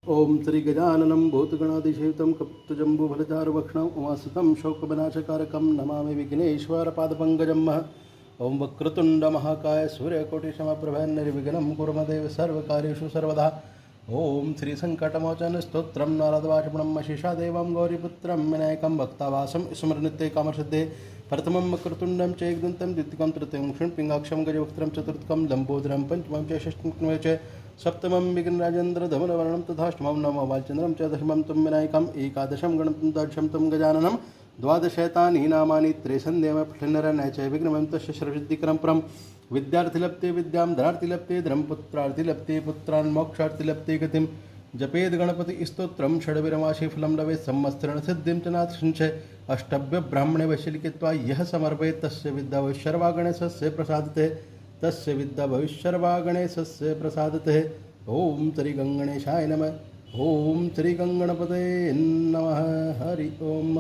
ओम श्री गजाननं भूतगणाधिसेवितं कपित्थजम्बूफलचारुभक्षणं उमासुतं शोकविनाशकारकं नमामि विघ्नेश्वरपादपङ्कजम्। ओम वक्रतुण्डमहाकाय सूर्यकोटिसमप्रभ निर्विघ्नं कुरु देव सर्वकार्येषु सर्वदा। ओम श्री संकटमोचन स्तोत्रं नारदवाचमणं शेषादेवं गौरीपुत्रं विनायकं भक्तावासं स्मरनित्ये कामसिद्धे। प्रथमं वक्रतुण्डं च एकदन्तं द्वितीयं तृतीयं क्षणपिङ्गाक्षं गजवक्त्रं चतुर्थकं लम्बोदरं पंचमं च षष्ठं च सप्तमं विघ्नराजेन्द्र धमनवर्णं तथाष्टमं नवमं बालचन्द्रं च दशमं तं विनायकम् एकादशं गणपतिं द्वादशं तं गजाननं द्वादशैतानि नामानि त्रयसन्ध्येव पठन्नरं च विघ्नं तस्य सर्वसिद्धिकरं परं विद्यार्थिलप्ते विद्यां धनार्थिलप्ते धर्मपुत्रार्थिलप्ते पुत्रान् मोक्षार्थिलप्ते गतिं जपेद गणपति स्तोत्रं षड्वीरमाशि फलं लभेत् संवत्सरण सिद्धिं च नाथ संशय अष्टभ्य ब्राह्मणे वैशलिकित्वा यः समर्पयेत् तस्य विद्या वैश्वर्वा गणेशस्य प्रसादते तस्य विद्या भविष्यर्वा गणेशस्य प्रसादते। ओम श्री गंगणेशाय नमः। ओम श्री गंगणपते नमः। हरि ओम।